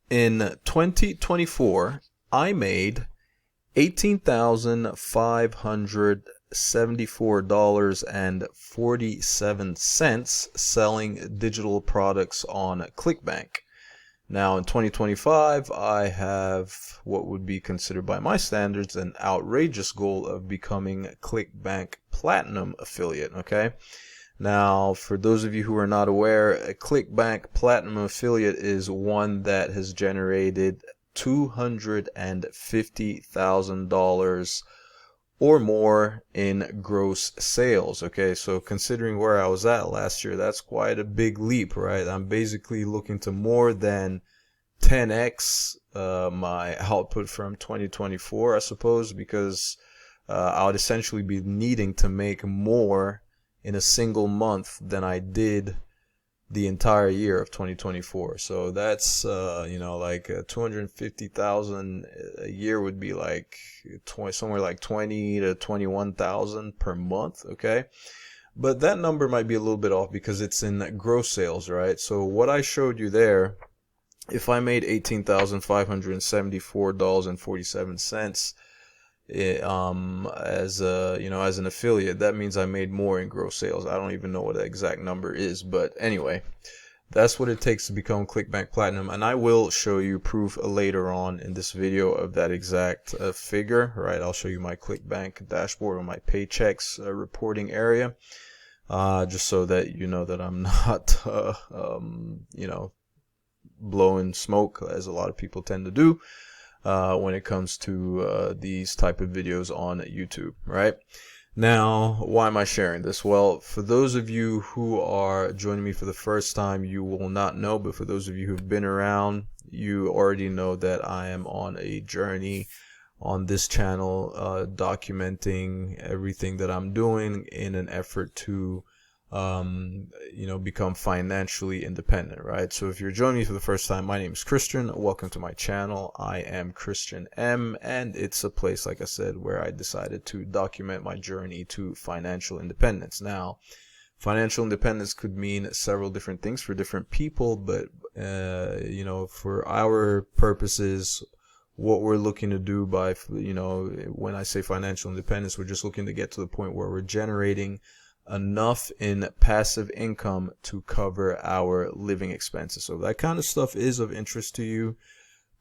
In 2024, I made $18,574.47 selling digital products on Clickbank. Now in 2025, I have what would be considered by my standards an outrageous goal of becoming Clickbank Platinum affiliate, okay? Now, for those of you who are not aware, a Clickbank Platinum affiliate is one that has generated $250,000 or more in gross sales. Okay, so considering where I was at last year, that's quite a big leap, right? I'm basically looking to more than 10x my output from 2024, I suppose, because I would essentially be needing to make more in a single month than I did the entire year of 2024. So that's like 250,000 a year would be like somewhere like 20 to 21,000 per month. Okay, but that number might be a little bit off because it's in gross sales, right? So what I showed you there, if I made $18,574.47 as as an affiliate, that means I made more in gross sales. I don't even know what the exact number is, but anyway, that's what it takes to become Clickbank Platinum, and I will show you proof later on in this video of that exact figure, right? I'll show you my Clickbank dashboard or my paychecks reporting area, just so that you know that I'm not blowing smoke as a lot of people tend to do when it comes to these type of videos on YouTube, right? Now, why am I sharing this? Well, for those of you who are joining me for the first time, you will not know, but for those of you who've been around, you already know that I am on a journey on this channel, documenting everything that I'm doing in an effort to become financially independent, right? So if you're joining me for the first time, my name is Christian. Welcome to my channel. I am Christian M, and it's a place, like I said, where I decided to document my journey to financial independence. Now, financial independence could mean several different things for different people, but for our purposes, what we're looking to do by, when I say financial independence, we're just looking to get to the point where we're generating enough in passive income to cover our living expenses. So if that kind of stuff is of interest to you,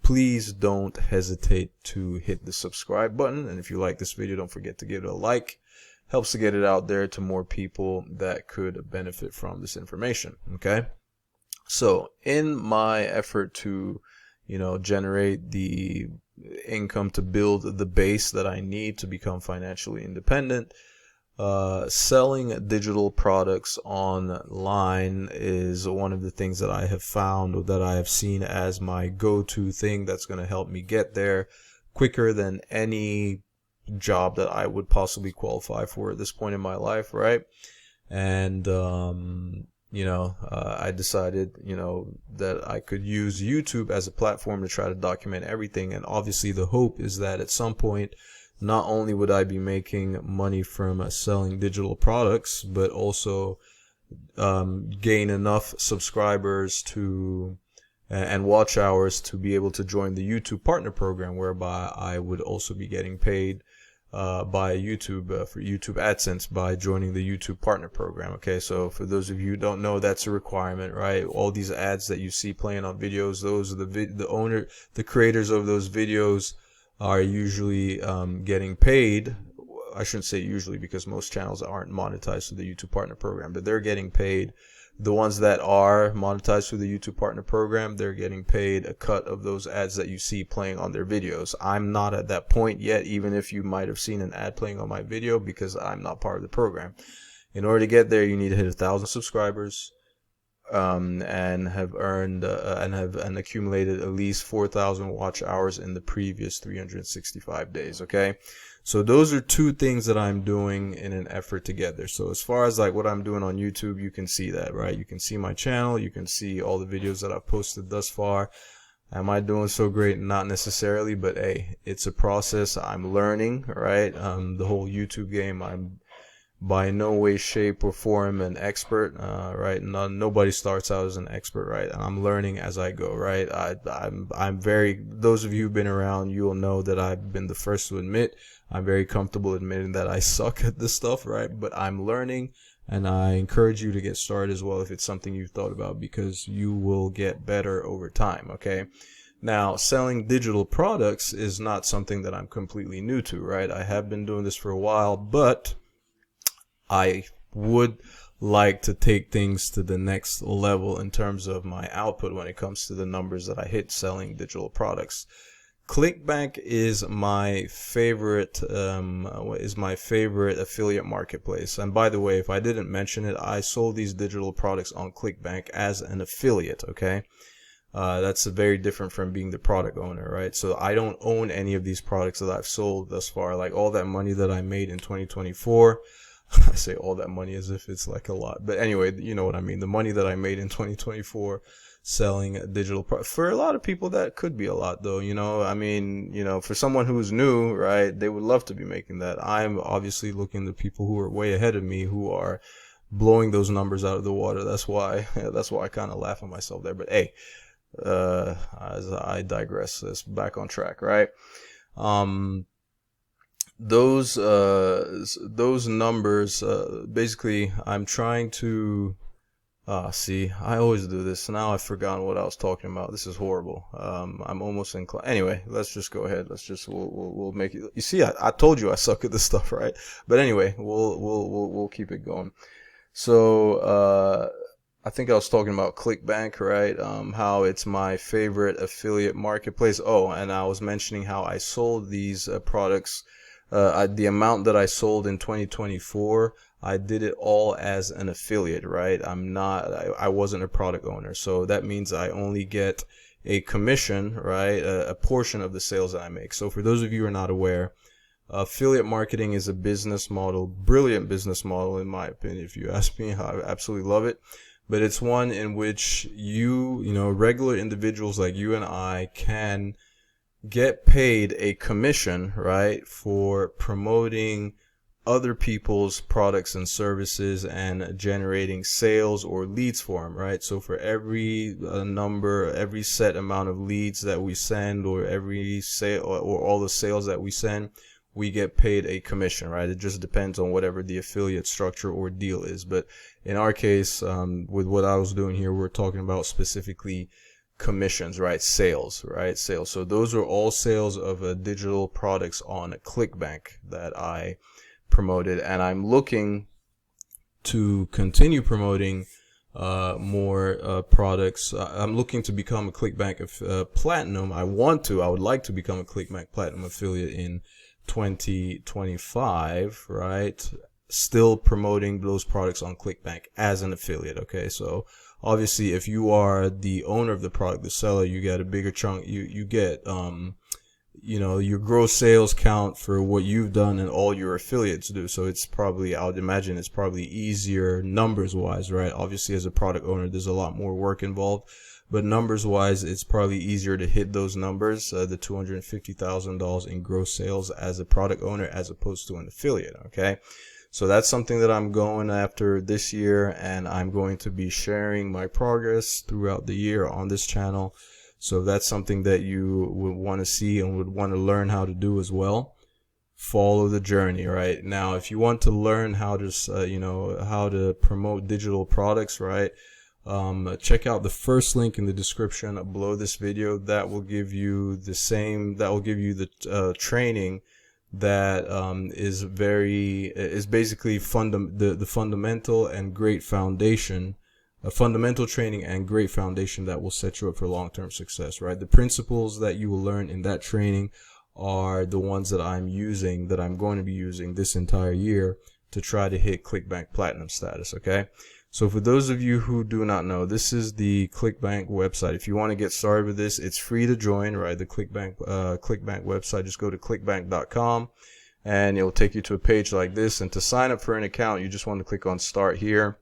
please don't hesitate to hit the subscribe button. And if you like this video, don't forget to give it a like. Helps to get it out there to more people that could benefit from this information. Okay, so in my effort to generate the income to build the base that I need to become financially independent, selling digital products online is one of the things that I have found, or that I have seen as my go-to thing that's going to help me get there quicker than any job that I would possibly qualify for at this point in my life, right? And I decided that I could use YouTube as a platform to try to document everything, and obviously the hope is that at some point not only would I be making money from selling digital products, but also gain enough subscribers to and watch hours to be able to join the YouTube partner program, whereby I would also be getting paid by YouTube for YouTube AdSense by joining the YouTube partner program. Okay, so for those of you who don't know, that's a requirement, right? All these ads that you see playing on videos, those are the creators of those videos are usually getting paid. I shouldn't say usually, because most channels aren't monetized through the YouTube partner program, but they're getting paid. The ones that are monetized through the YouTube partner program, they're getting paid a cut of those ads that you see playing on their videos. I'm not at that point yet, even if you might have seen an ad playing on my video, because I'm not part of the program. In order to get there, you need to hit 1,000 subscribers, and have earned and accumulated at least 4,000 watch hours in the previous 365 days. Okay, so those are two things that I'm doing in an effort to get there. So as far as like what I'm doing on YouTube, you can see that, right? You can see my channel, you can see all the videos that I've posted thus far. Am I doing so great? Not necessarily, but hey, it's a process. I'm learning, right? The whole YouTube game, I'm by no way, shape, or form an expert, right? Nobody starts out as an expert, right? And I'm learning as I go, right? I'm very, those of you who've been around, you will know that I've been the first to admit, I'm very comfortable admitting that I suck at this stuff, right? But I'm learning, and I encourage you to get started as well if it's something you've thought about, because you will get better over time, okay? Now, selling digital products is not something that I'm completely new to, right? I have been doing this for a while, but I would like to take things to the next level in terms of my output when it comes to the numbers that I hit selling digital products. Clickbank is my favorite affiliate marketplace. And by the way, if I didn't mention it, I sold these digital products on Clickbank as an affiliate, okay? That's very different from being the product owner, right? So I don't own any of these products that I've sold thus far. Like all that money that I made in 2024, I say all that money as if it's like a lot, but anyway, you know what I mean. The money that I made in 2024 selling digital products, for a lot of people that could be a lot, though. You know, I mean, you know, for someone who's new, right, they would love to be making that. I'm obviously looking to people who are way ahead of me, who are blowing those numbers out of the water. That's why I kind of laugh at myself there. But hey, as I digress, let's back on track, right? Those numbers, basically I'm trying to, see, I always do this. Now I've forgotten what I was talking about. This is horrible. I'm almost inclined. Anyway, let's just go ahead. We'll make it. You see, I told you I suck at this stuff, right? But anyway, we'll keep it going. So, I think I was talking about Clickbank, right? How it's my favorite affiliate marketplace. Oh, and I was mentioning how I sold these products. The amount that I sold in 2024, I did it all as an affiliate, right? I wasn't a product owner. So that means I only get a commission, right? A portion of the sales that I make. So for those of you who are not aware, affiliate marketing is a business model, brilliant business model, in my opinion. If you ask me, I absolutely love it. But it's one in which you know, regular individuals like you and I can get paid a commission, right, for promoting other people's products and services and generating sales or leads for them, right? So for every every set amount of leads that we send, or every sale, or all the sales that we send, we get paid a commission, right? It just depends on whatever the affiliate structure or deal is. But in our case, with what I was doing here, we're talking about specifically commissions, right? Sales, right? Sales. So those are all sales of digital products on Clickbank that I promoted, and I'm looking to continue promoting more products. I'm looking to become a Clickbank Platinum. I would like to become a Clickbank Platinum affiliate in 2025, right? Still promoting those products on Clickbank as an affiliate, okay? So obviously, if you are the owner of the product, the seller, you get a bigger chunk. You get, you know, your gross sales count for what you've done and all your affiliates do. So it's probably, I would imagine it's probably easier numbers wise, right? Obviously, as a product owner, there's a lot more work involved, but numbers wise, it's probably easier to hit those numbers, the $250,000 in gross sales as a product owner as opposed to an affiliate, okay? So that's something that I'm going after this year, and I'm going to be sharing my progress throughout the year on this channel. So if that's something that you would want to see and would want to learn how to do as well, follow the journey, right? Now, if you want to learn how to, you know, how to promote digital products, right? Check out the first link in the description below this video. That will give you the training that is basically the fundamental and great foundation, a fundamental training and great foundation that will set you up for long-term success, right? The principles that you will learn in that training are the ones that I'm going to be using this entire year to try to hit Clickbank Platinum status, okay? So for those of you who do not know, this is the Clickbank website. If you want to get started with this, it's free to join, right? The Clickbank website, just go to clickbank.com and it will take you to a page like this. And to sign up for an account, you just want to click on start here.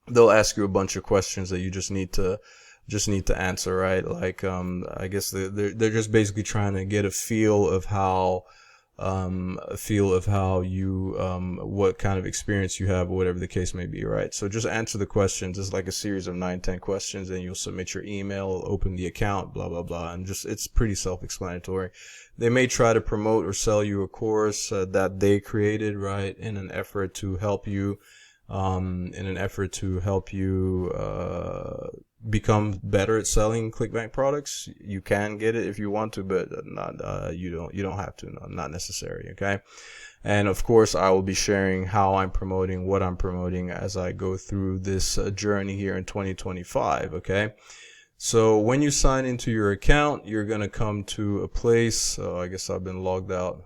They'll ask you a bunch of questions that you just need to answer, right? Like, I guess they're just basically trying to get a feel of how feel of how you what kind of experience you have, or whatever the case may be, right? So just answer the questions. It's like a series of 9-10 questions, and you'll submit your email, open the account, blah blah blah, and just it's pretty self-explanatory. They may try to promote or sell you a course that they created, right, in an effort to help you become better at selling Clickbank products. You can get it if you want to, but not you don't have to, not necessary. Okay. And of course, I will be sharing how I'm promoting, what I'm promoting as I go through this journey here in 2025. Okay. So when you sign into your account, you're going to come to a place. I guess I've been logged out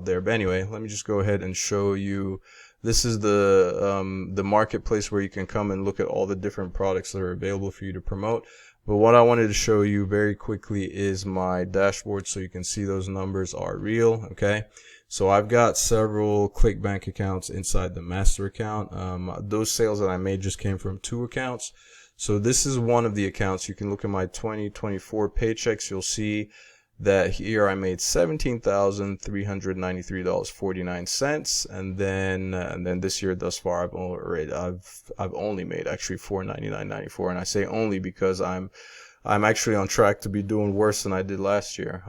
there. But anyway, let me just go ahead and show you. This is the marketplace where you can come and look at all the different products that are available for you to promote. But what I wanted to show you very quickly is my dashboard, so you can see those numbers are real. Okay. So I've got several Clickbank accounts inside the master account. Those sales that I made just came from 2 accounts. So this is one of the accounts. You can look at my 2024 paychecks. You'll see that here I made $17,393.49, and then this year thus far I've only made actually $499.94, and I say only because I'm actually on track to be doing worse than I did last year,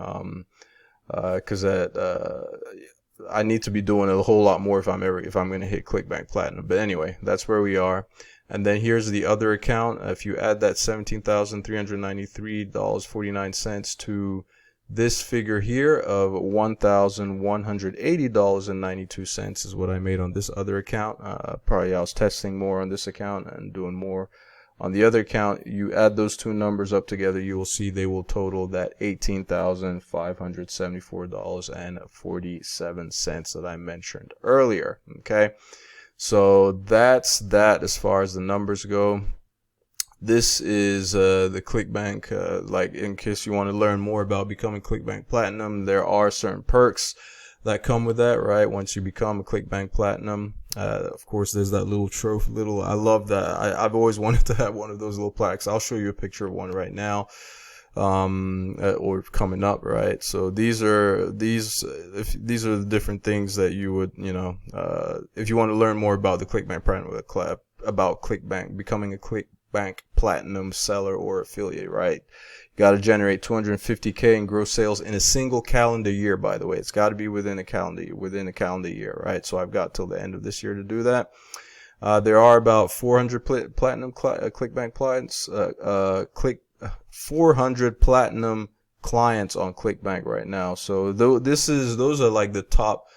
because I need to be doing a whole lot more if I'm going to hit Clickbank Platinum. But anyway, that's where we are. And then here's the other account. If you add that $17,393.49 to this figure here of $1,180.92 is what I made on this other account. Probably I was testing more on this account and doing more on the other account. You add those two numbers up together, you will see they will total that $18,574.47 that I mentioned earlier. Okay, so that's that as far as the numbers go. This is the Clickbank, like in case you want to learn more about becoming Clickbank Platinum, there are certain perks that come with that, right? Once you become a Clickbank Platinum, of course, there's that little trophy, I love that. I've always wanted to have one of those little plaques. I'll show you a picture of one right now, or coming up, right? So these are the different things that you would, if you want to learn more about the Clickbank Platinum, about Clickbank, becoming a Clickbank Platinum seller or affiliate, right? You got to generate 250K in gross sales in a single calendar year. By the way, it's got to be within a calendar year, right? So I've got till the end of this year to do that. There are about 400 platinum Clickbank clients, 400 platinum clients on Clickbank right now. So those are like the top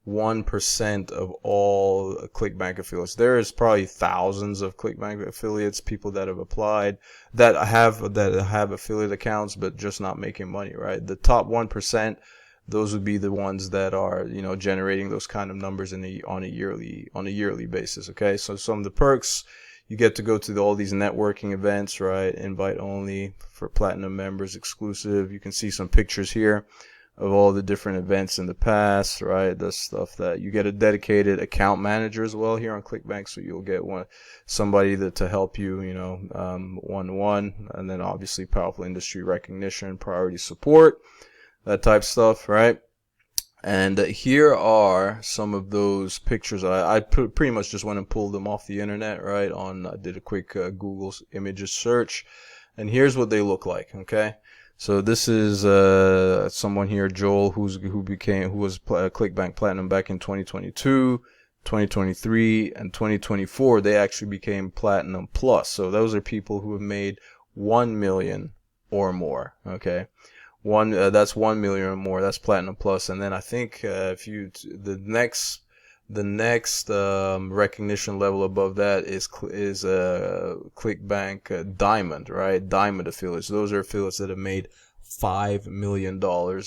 1% of all Clickbank affiliates. There is probably thousands of Clickbank affiliates, people that have applied, that have affiliate accounts, but just not making money, right? The top 1%, those would be the ones that are, generating those kind of numbers on a yearly basis. Okay, so some of the perks, you get to go to all these networking events, right? Invite only for platinum members, exclusive. You can see some pictures here of all the different events in the past, right? The stuff that you get a dedicated account manager as well here on Clickbank, so you'll get somebody to help you, one-on-one, and then obviously powerful industry recognition, priority support, that type stuff, right? And here are some of those pictures. I pretty much just went and pulled them off the internet, right? I did a quick Google images search, and here's what they look like. Okay. So this is someone here, Joel, who was Clickbank Platinum back in 2022, 2023, and 2024. They actually became Platinum Plus. So those are people who have made 1 million or more. Okay, that's 1 million or more. That's Platinum Plus. And then I think the next recognition level above that is Clickbank Diamond, right? Diamond affiliates. Those are affiliates that have made $5 million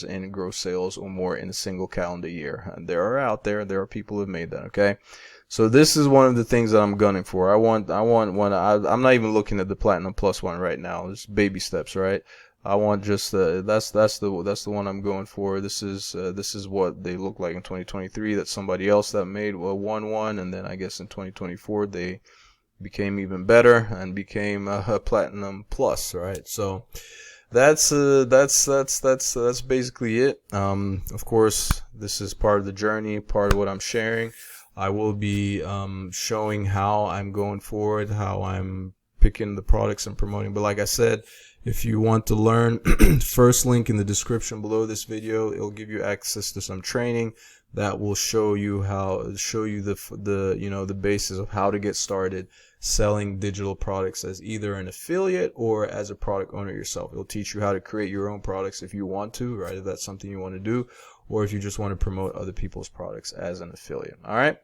in gross sales or more in a single calendar year. And there are people who have made that. Okay, so this is one of the things that I'm gunning for. I want one. I'm not even looking at the Platinum Plus one right now. It's baby steps, right? I want just that's the one I'm going for. This is what they look like in 2023. That's somebody else that made one, and then I guess in 2024 they became even better and became a Platinum Plus, right? So that's basically it. Of course, This is part of the journey, part of what I'm sharing. I will be showing how I'm going forward, how I'm picking the products and promoting. But like I said, if you want to learn, first link in the description below this video, it'll give you access to some training that will show you the basis of how to get started selling digital products as either an affiliate or as a product owner yourself. It'll teach you how to create your own products if you want to, right? If that's something you want to do, or if you just want to promote other people's products as an affiliate. All right.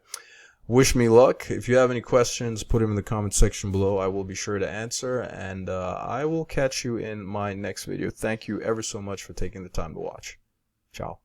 Wish me luck. If you have any questions, put them in the comment section below. I will be sure to answer, and I will catch you in my next video. Thank you ever so much for taking the time to watch. Ciao.